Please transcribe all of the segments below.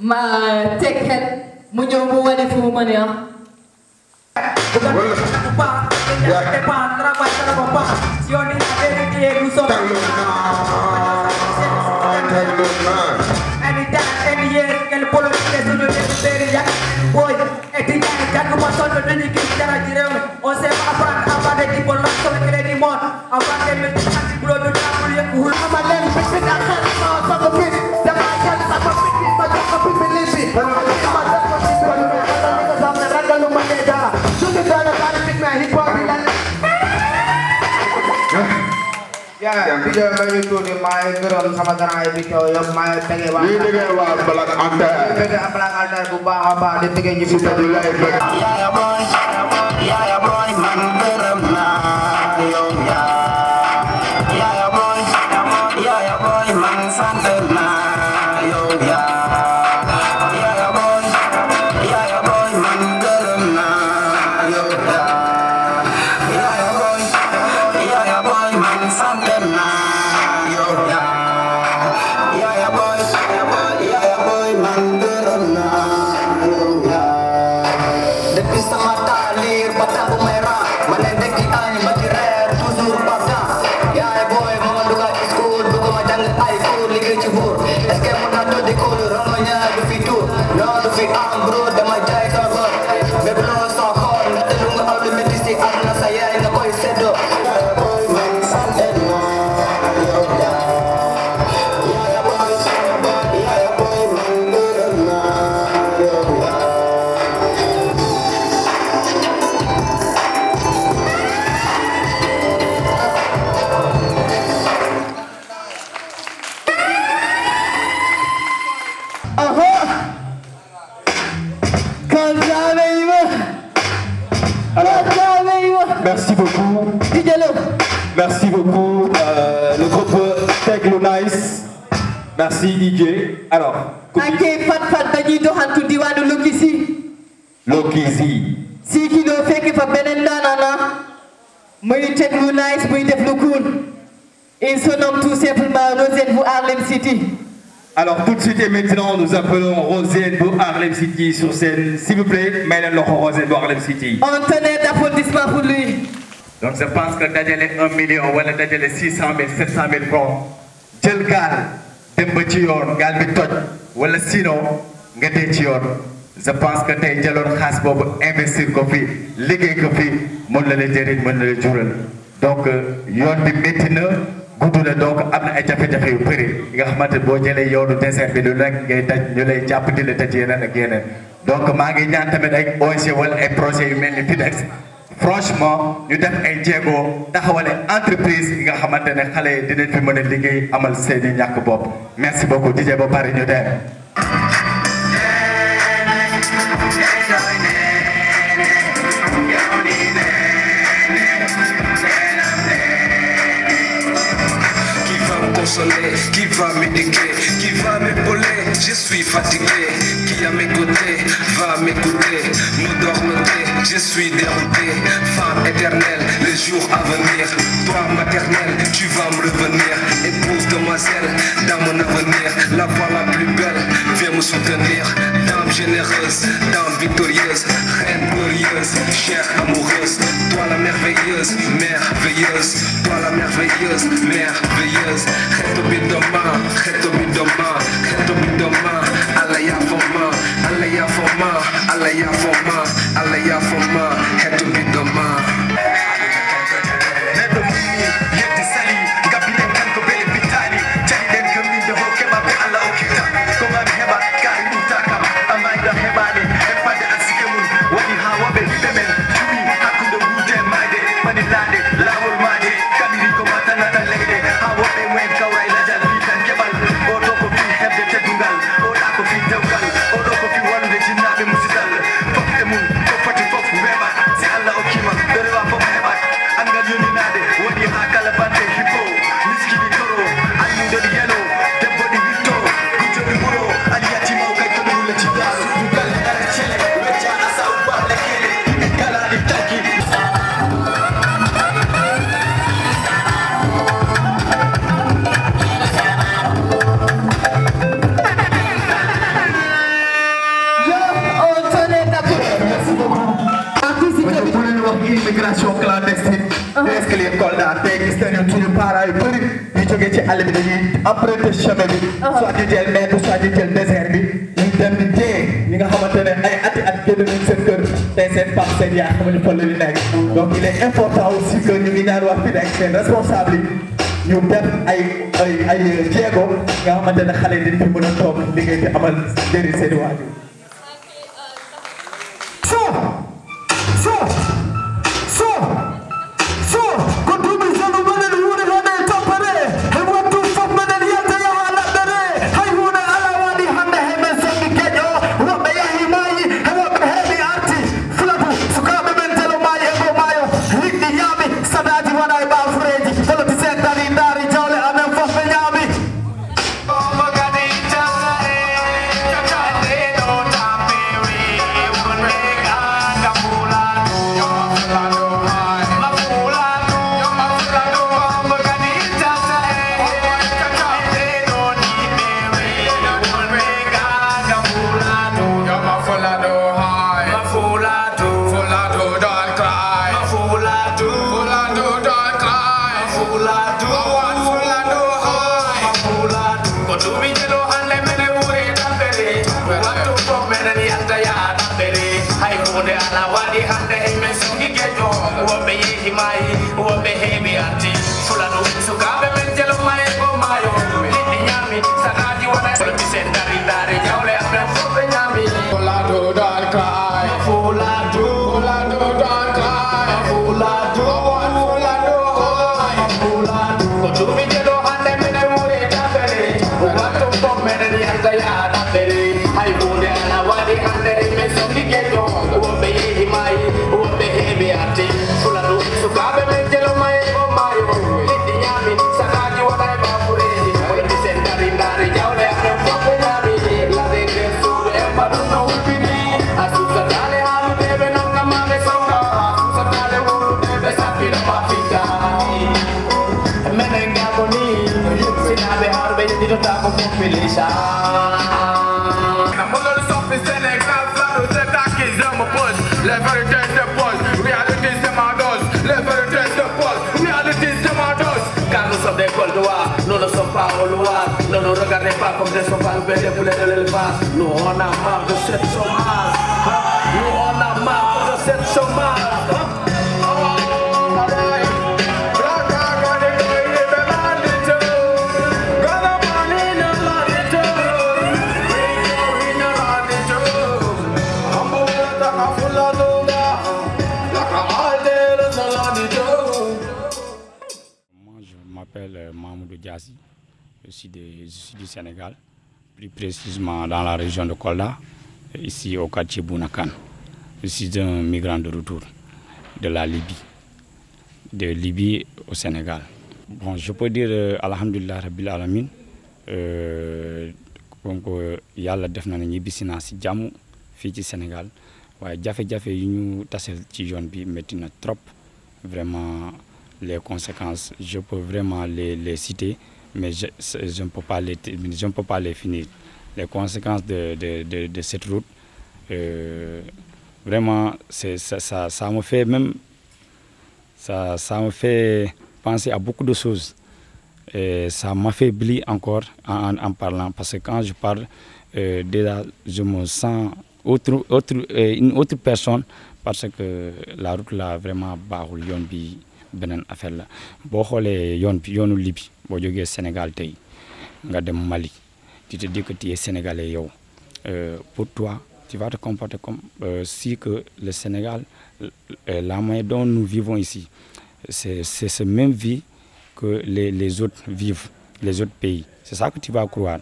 ma teg xel mu ñëw mu wane fu mu mën a ya video bayu tu di mai geram sama gerai video yang mai tege wa belak anda tege belak anda buba apa di tege ni sudah mulai ya boy man geram na yo ya boy man santai na yo ya boy man geram na yo ya boy man santai na yo ya boy man geram na yo ya depuis sama talir batabu merah menendek di ani matirer tuzur pada ya boy memanduga school buku majang high school liga cibur eskem munado di kul ramanya du fitur no du fi bro damai jai sabar beblo sokor ngadung audio medisi arna saya ina boy sedo boy man santai na yo ya boy man geram na yo Merci beaucoup. Merci beaucoup, le groupe Techno Nice. Merci DJ. Alors, ake fat dañuy doxantu diwaanu Lokisi Lokisi. si ki doo fekk fa beneen daanana muy Techno Nice muy def lu cool. Il se nomme tout simplement Rosette bu Harlem City. Alors tout de suite et maintenant nous appelons Rosette bu Harlem City sur scène. S'il vous plaît, Maïlen Loho Rosette bu Harlem City. Un tonnerre d'applaudissements pour lui. Donc je pense que dajale 1 million wala dajale 600 000 700 000 francs jël gaal dem ba ci yoon gaal bi toj wala sinon nga dee ci yoon je pense que tey jëloon xaas boobu investir ko fi liggéey ko fi mën na la jëriñ mën na la jural donc yoon bi métti na gudd na donc am na ay jafe-jafe yu bëri nga xamante boo jëlee yoonu désert bi lu nekk ngay daj ñu lay jàpp di la tëj yeneen ak yeneen donc maa ngi ñaan tamit ay ONG wala ay projets yu mel ni FIDEX franchement ñu def ay jéego taxawale entreprise yi nga xamante ne xale yi dinañ fi mën a liggéey amal seeni ñàkk bopp merci beaucoup DJ ba pare ñu dem. Qui va m'éduquer, qui va m'épauler, je suis fatigué, qui à mes côtés va m'écouter, nous dormoter, je suis dérouté, femme éternelle, les jours à venir, toi maternelle, tu vas me revenir, épouse demoiselle, dans mon avenir, la voix la plus belle, viens me soutenir, dame généreuse, dame victorieuse, reine glorieuse, chère amoureuse, toi la merveilleuse, merveilleuse, toi la merveilleuse, merveilleuse. Reto bidoma, alaya foma, alaya foma, alaya foma, alaya foma, reto bidoma. Reto mimi, yeti sali, gabine kanko bele bitali, jani den kami de hoke ma be ala okita, koma mi heba kai utaka, amanda hebani, epade asikemun, wadi hawa be temen, tumi hakundo wute made, manilade, lawol made, kabiri ko matanata lede, hawa be wen kawai la jal bitan kebal, oto ko fi hebde tedungal, oda ko fi dewgal, odo ko fi wande jinnabe musidal, fokte mun, ko fati fofu weba parents yu bëri yu jógee ci àll bi dañuy emprunter chemin bi soit ñu jël mer soit ñu jël désert bi ñu dem di dee ñi nga xamante ne ay ati at génn nañ seen kër tey seen pap seen yaay xamuñu fan la ñu nekk donc il est important aussi que ñu ngi ñaan wax fi nekk seen responsable yi ñu def ay jéego nga xamante ne xale yi dañ fi mën a toog liggéey bi amal njëriñ seen waajur. Ne nous regardez pas comme des sauvages, mais des poulets de l'élevage. Nous on a marre de cette chômage. Nous on a marre de cette chômage. Mamoudou Diassi, je suis du Sénégal, plus précisément dans la région de Kolda, ici au quartier Bounakan. Je suis un migrant de retour de la Libye au Sénégal. Bon, je peux dire alhamdulillah rabbil alamin donc yàlla def na ñibbisi naa si jàmm fii ci Sénégal waaye jafe-jafe yi ñu taseel ci yoon bi métti na trop vraiment. Les conséquences, je peux vraiment les citer, mais je ne peux pas les finir. Les conséquences de cette route, vraiment, ça me fait même, ça me fait penser à beaucoup de choses. Et ça m'affaiblit encore en parlant, parce que quand je parle, déjà, je me sens une autre personne, parce que la route là, vraiment, baaxul yoon bi benen affaire la boo xoolee yoonu Libye boo jógee Sénégal tey nga dem Mali tu te dis que tu es sénégalais yow pour toi tu vas te comporter comme si que le Sénégal la manière dont nous vivons ici c'est ce même vie que les autres vivent, les autres pays. C'est ça que tu vas croire.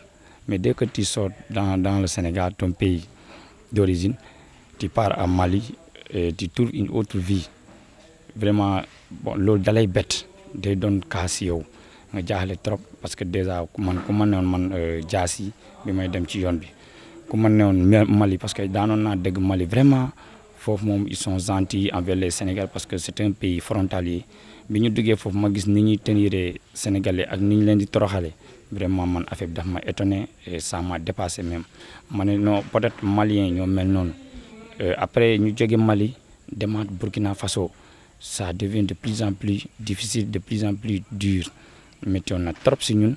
Mais dès que tu sors dans le Sénégal, ton pays d'origine, tu pars à Mali et tu trouves une autre vie. Vraiment, bon, loolu dalay bett day doon kaas yow nga jaaxle trop parce que déjà ku ma newoon man jaasi bi may dem ci yoon bi ku ma newoon Mali parce que daanoon naa dégg Mali vraiment foofu moom ils sont gentils envers les Sénégalais parce que c'est un pays frontalier bi ñu duggee foofu ma gis ni ñuy tenir Sénégalais ak ni ñu leen di toroxale vraiment man affaire bi daf ma étonné et ça m'a dépassé même ma ne non peut-être Maliens ñoo mel noonu après ñu jóge Mali demaat Burkina Faso ça devient de plus en plus difficile, de plus en plus dur. méttoon na trop si ñun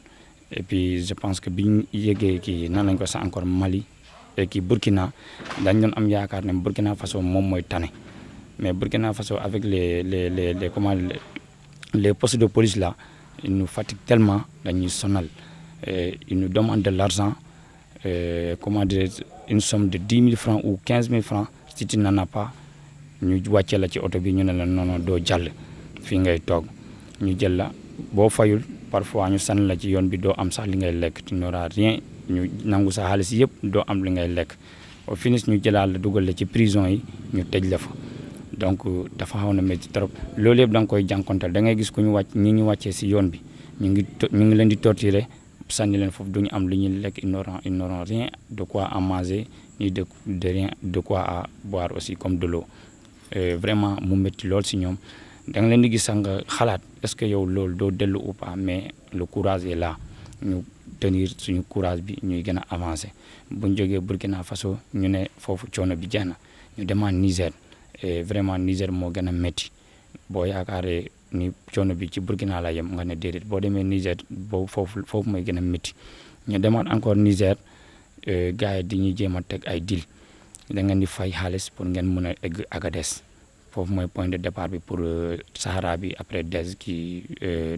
et puis je pense que biñ yéegee kii nan lañ ko sax encore Mali et kii Burkina dañ doon am yaakaar ne Burkina Faso moom mooy tane mais Burkina Faso avec les postes de police là ils nous fatiguent tellement dañuy sonal ils nous demandent de l'argent comment dire une somme de 10 000 francs ou 15 000 francs si tu n'en as pas ñu wàccee la ci oto bi ñu ne la non doo jàll fii ngay toog ñu jël la boo fayul parfois ñu sànni la ci yoon bi doo am sax li ngay lekk tu n'auras rien ñu nangu sa xaalis yëpp doo am li ngay lekk au finish ñu jëlaat la dugal la ci prison yi ñu tëj la fa donc dafa xaw na métti trop loolu yëpp da nga koy jànkonteel da ngay gis ku ñu wàcc ñi ñu wàccee si yoon bi ñu ngi leen di torturer sànni leen foofu du ñu am lu ñuy lekk ils n'auront rien de quoi à manger ni de rien de quoi à boire aussi comme de l'eau vraiment mu métti lool si ñoom da nga leen di gis sax nga xalaat est-ce que yow loolu doo dellu ou pas mais le courage est là ñu tenir suñu courage bi ñuy gën a avancer buñ jógee Burkina Faso ñu ne foofu coono bi jeex na ñu demaat Niger et vraiment Niger moo gën a métti boo yaakaaree ni coono bi ci Burkina la yem nga ne déedéet boo demee Niger boobu foofu mooy gën a métti ñu demaat encore Niger gars yi di ñuy jéem a teg ay deal da ngeen di fay xaalis pour ngeen mën a egg Agadez foofu mooy point de départ bi pour Sahara bi après des ki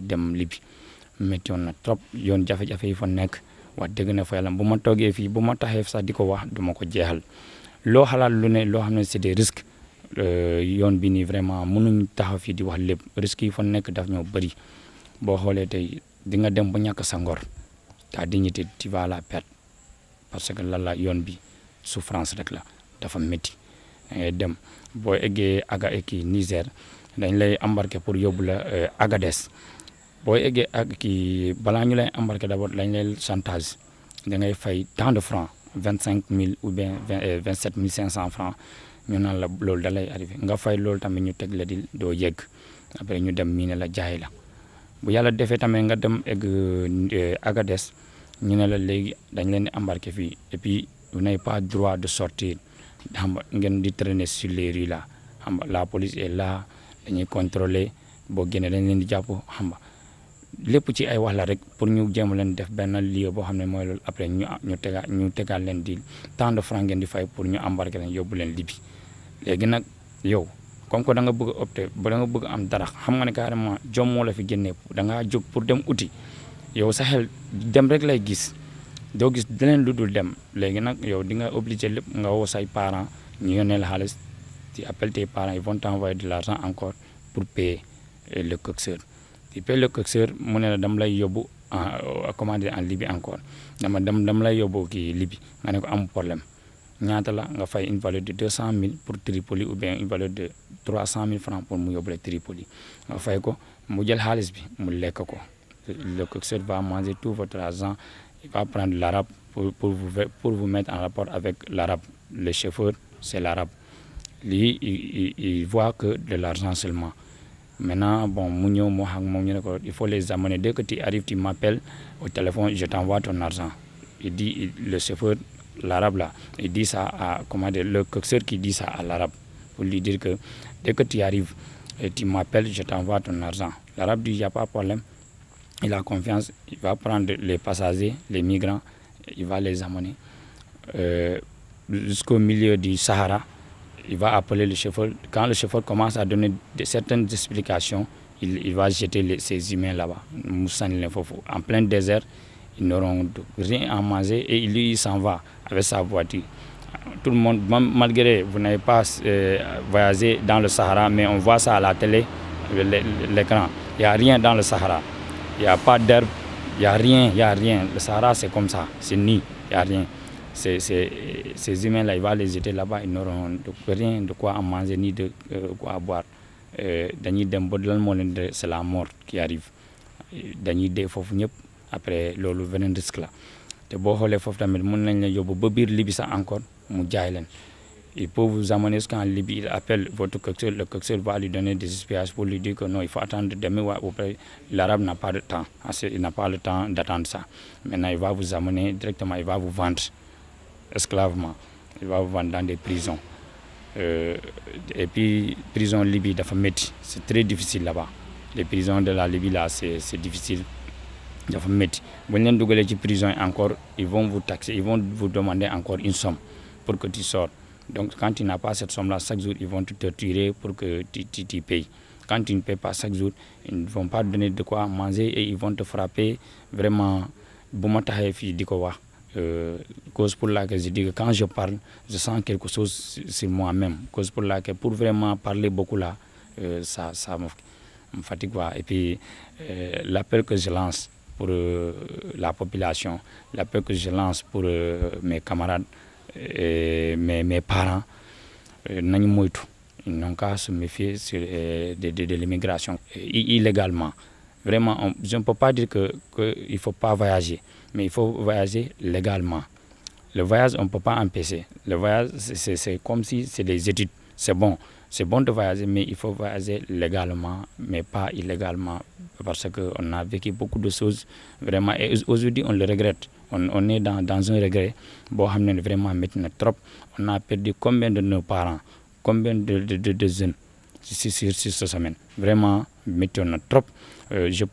dem Libye métti woon na trop yoon jafe-jafe yi fa nekk wax dëgg na fa yàlla bu ma toogee fii bu ma taxee sax di ko wax du ma ko jeexal loo xalaat lu ne loo xam ne c'est des risques yoon bi nii vraiment mënuñ taxaw fii di wax lépp risques yi fa nekk daf ñoo bëri boo xoolee tey di nga dem ba ñàkk sa ngor ta dignité tu vas la perdre parce que la yoon bi souffrance rek la dafa métti ngay dem boo eggee Niger dañ lay embarquer pour yóbbu la Agadez boo eggee ak kii balaa ñu lay embarquer d'abord dañ lay chantage da ngay fay tant de francs 25 000 ou bien 27 500 francs ñu naan la loolu da lay arrivé nga fay loolu tamit ñu teg la di doo yegg après ñu dem miine la jaay la bu yàlla defee tamit nga dem egg Agadez ñu ne la léegi dañ leen di embarquer fii et puis vous n'avez pas droit de sortir xam nga ngeen di traîner sur les rues là xam nga la police est là dañuy contrôler boo génnee dañ leen di jàpp xam nga lépp ci ay wax la rek pour ñu jéem leen def benn lieu boo xam ne mooy loolu après ñu tegaat leen di tant de francs ngeen di fay pour ñu embarquer leen yóbbu leen Libye léegi nag yow comme que da nga bëgg a opter ba da nga bëgg am dara xam nga ne carrément jom moo la fi génnee da ngaa jóg pour dem uti yow sa xel dem rek lay gis doo gis leneen lu dul dem léegi nag yow di nga obligé lépp nga woo say parents ñu yónnee la xaalis tu appelles tes parents ils vont t'envoyer de l'argent encore pour payer le coxeur tu payes le coxeur mu ne la dam lay yóbbu comment dire en Libye encore dam lay yóbbu kii Libye nga ne ko am problème ñaata la nga fay une valeur de 200 000 pour Tripoli ou bien une valeur de 300 000 francs pour mu yóbbu la Tripoli nga fay ko mu jël xaalis bi mu lekk ko le coxeur va manger tout votre argent il va prendre l'arabe pour vous mettre en rapport avec l'arabe le chauffeur c'est l'arabe lui il voit que de l'argent seulement maintenant bon mu ñëw moo xam moom ñu ne ko il faut les amener dès que tu arrives tu m'appelles au téléphone je t'envoie ton argent il dit le chauffeur l'arabe là il dit ça à comment dire le coxeur qui dit ça à l'arabe pour lui dire que dès que tu arrives et tu m'appelles je t'envoie ton argent l'arabe dit il y a pas de problème il a confiance il va prendre les passagers les migrants il va les amener jusqu'au milieu du Sahara il va appeler le chauffeur quand le chauffeur commence à donner certaines explications il va jeter ces humains là-bas mu sànni leen foofu en plein désert ils n'auront rien à manger et lui il s'en va avec sa voiture tout le monde malgré vous n'avez pas voyagé dans le Sahara mais on voit ça à la télé l'écran il y a rien dans le Sahara il y a pas d'herbe il y a rien le Sahara c'est comme ça c'est nu il y a rien ces humains là il va les jeter là-bas ils n'auront rien de quoi à manger ni de quoi à boire dañuy dem ba lan moo leen de c'est la mort qui arrive dañuy dee foofu ñëpp après loolu beneen risque la te boo xoolee foofu tamit mën nañ la yóbbu ba biir Libye sax encore mu jaay leen il peut vous amener jusqu'en Libye il appelle votre coxeur le coxeur va lui donner des explications pour lui dire que non il faut attendre demain ou après l'arabe n'a pas de temps il n'a pas le temps d'attendre ça maintenant il va vous amener directement il va vous vendre esclavement il va vous vendre dans des prisons et puis prison Libye dafa métti c'est très difficile là-bas les prisons de la Libye là c'est difficile dafa métti bu ñu leen dugalee ci prison encore ils vont vous taxer, ils vont vous demander encore une somme pour que tu sors. Donc quand tu n'as pas cette somme là, chaque jour ils vont te torturer pour que tu payes. Quand tu ne payes pas chaque jour, ils ne vont pas donner de quoi manger et ils vont te frapper vraiment. Cause pour laquelle je dis que quand je parle, je sens quelque chose sur moi-même. Cause pour laquelle, pour vraiment parler beaucoup là, ça me fatigue. Et puis, l'appel que je lance pour la population, l'appel que je lance pour mes camarades, mes parents, ils n'ont qu'à se méfier de l'immigration illégalement. Vraiment, je ne peux pas dire qu'il ne faut pas voyager, mais il faut voyager légalement. Le voyage, on ne peut pas empêcher. Le voyage, c'est comme si c'est des études. C'est bon de voyager, mais il faut voyager légalement, mais pas illégalement. Parce qu'on a vécu beaucoup de choses, vraiment, et aujourd'hui, on le regrette. On est dans un regret. Bon, vraiment maintenant trop. On a perdu combien de nos parents, combien de jeunes sur cette semaine. Vraiment, maintenant trop. Je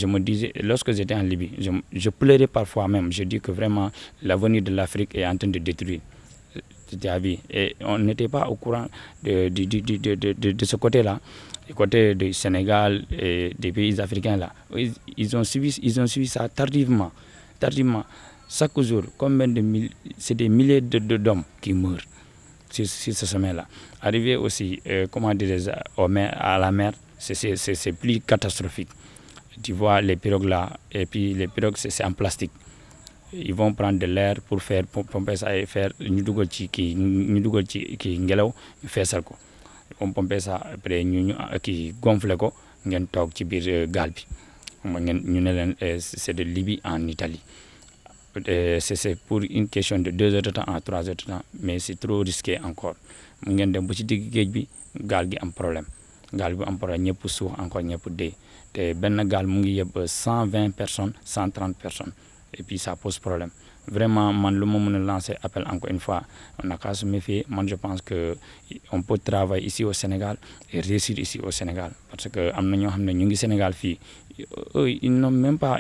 me disais, lorsque j'étais en Libye, je pleurais parfois même. Je dis que vraiment l'avenir de l'Afrique est en train de détruire. Et on n'était pas au courant de ce côté-là, du côté du Sénégal et des pays africains là. Ils ont suivi ça tardivement. Chaque jour, c'est des milliers d'hommes qui meurent sur ce sommet-là. Arrivé aussi, à la mer, c'est plus catastrophique. Tu vois les pirogues là, et puis les pirogues c'est en plastique. Ils vont prendre de l'air pour pomper ça et faire faire ça. On pompe ça après ñu gonfle ko ngeen toog ci biir gaal bi c'est de Libye en Italie. C'est pour une question de 2 heures de temps à 3 heures de temps, mais c'est trop risqué encore. Ngeen dem ba ci digg géej bi gaal gi am problème. Gaal bi am problème ñëpp suux encore ñëpp dee te benn gaal mu ngi yeb 120 personnes 130 personnes et puis ça pose problème. Vraiment man lu ma mën a lancer appel encore une fois, on a qu'à se méfier. Moi je pense que on peut travailler ici au Sénégal et réussir ici au Sénégal parce que am na ñoo xam ne ñu ngi Sénégal fii ils n'ont même pas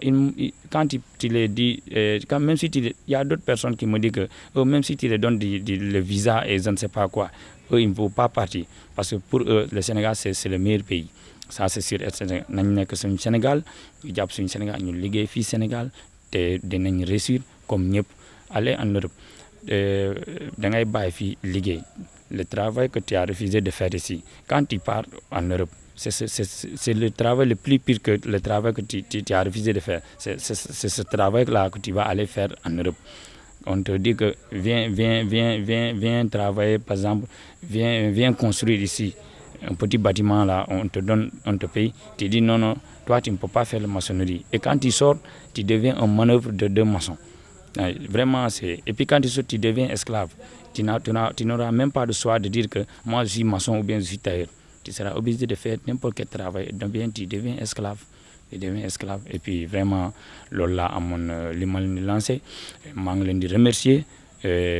quand tu les dis même si il y a d'autres personnes qui me disent que même si tu les donnes le visa et je ne sais pas quoi, eux ils ne vont pas partir parce que pour eux le Sénégal c'est le meilleur pays. Ça c'est sûr. Nañ nekk suñu Sénégal ñu jàpp suñu Sénégal ñu liggéey fii Sénégal te dinañ réussir comme ñëpp. Aller en Europe da ngay bàyyi fii liggéey. Le travail que tu as refusé de faire ici, quand tu pars en Europe, c'est le travail le plus pire que le travail que tu as refusé de faire. C'est ce travail-là que tu vas aller faire en Europe. On te dit que viens travailler, par exemple, viens construire ici un petit bâtiment là, on te paye. Tu dis non, toi tu ne peux pas faire la maçonnerie. Et quand tu sors, tu deviens un manœuvre de 2 maçons. Vraiment, et puis quand tu sors, tu deviens esclave. Tu n'auras même pas le choix de dire que moi je suis maçon ou bien je suis tailleur. Tu seras obligé de faire n'importe quel travail. Donc bien, tu deviens esclave. Et puis vraiment, Lola a mon lancé. Je vous remercier.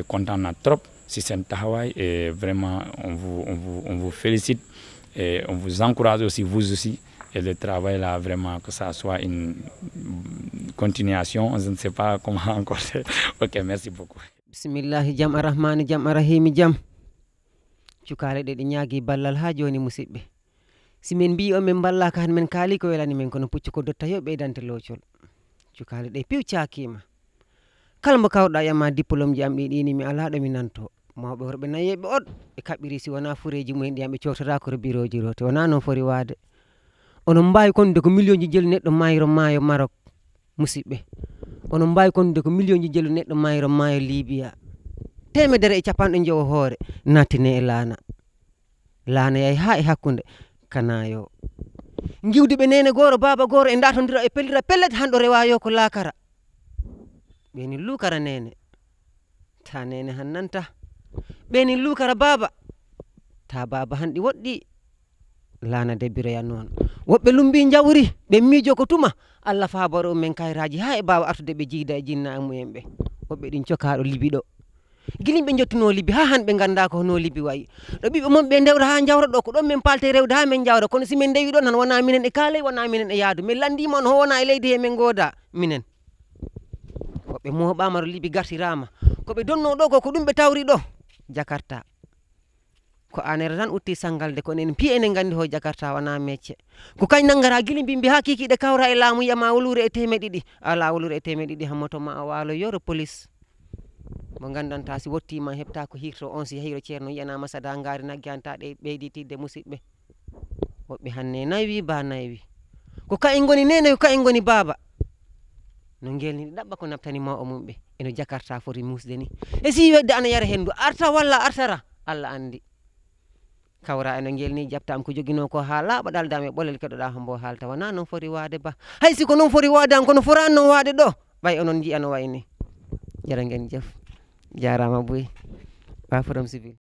Content trop si c'est un travail. Et vraiment, on vous félicite. Et on vous encourage aussi, vous aussi. Et le travail là, vraiment, que ça soit une continuation. Je ne sais pas comment encore. Ok, merci beaucoup. Bismillahi jam arrahmani jam arrahimi jam. Cukale de ñaagi ballal ha joni musibbe. Si men mbi on men balla kan men kaali ko welani men kono puccu ko dotta yo beydante locol. Cukale de piwcakima. Kala mo kawda yama diplôme ji am ɗiɗini mi ala ɗo mi nanto. Mawɓe worɓe nayeɓe on ɓe kaɓiri si wona fureji mumen ɗi am ɓe cotata ko biroji rote wona non fori waade. Onon mbawi konde ko million ji jelu neɗɗo mayro maayo Maroc musibɓe. Onon mbawi konde ko million ji jelu neɗɗo mayro maayo Libya. Temedere e capanɗe jowo hoore nattine e laana yay ha e hakkunde kanayo giwdi ɓe nene goro baba goro e datodira e pellira pellete hanɗo rewayo ko lakara ɓeni lukara nene ta nene han nanta ɓeni lukara baba ta baba hanɗi woɗɗi laana debbiroya noon woɓɓe lumbi jawri ɓe miijo ko tuma Allah fabaro men kayraji ha e bawa artude ɓe jiida e jinna mumen ɓe woɓɓe ɗin cokaɗo libiɗo gilim ɓe jottuno libbi ha han ɓe ganda ko hono libbi wayi ɗo ɓiɓe mon ɓe dewra ha jawra ɗo ko ɗon min palte rewde ha min jawra kono si min dewi ɗon han wona minen e kaalay wona minen e yaadu min landima on ho wona e leydi he min gooda minen woɓɓe moɓama ro libbi gartirama koɓe donno ɗo ko ɗum ɓe tawri ɗo Jakarta ko anere tan utti sangalde ko enen piye enen gandi ho Jakarta wona mecce ko kañ nangara guili mbimbi ha kikiɗe kawra e laamu yiyama wolure e temeɗiɗi ala wolure e temeɗiɗi ha moto ma walo yoro police mo gandanta si wottima heɓta ko hirto on si heyro ceerno yiyanama sada ngari nagganta ɗe ɓeydi tidde musidɓe woɓɓe hanne nayi ba nayi ko kayen goni nene ko kayen goni baba no gelni ɗaɓɓa ko naftani ma o mumɓe eno Jakarta foti musde ni e si wedde ana yara hendu arta walla artara Allah andi kawra eno gelni jabtam ko jogino ko ha laaɓa ɗaldam e ɓolel keɗoɗa hombo haalta wona noon foti wade ba hay siko noon foti wadan kono forani noon wade ɗo ɓay onon jiya no wayni jara gen jef jarama boy ba forum civil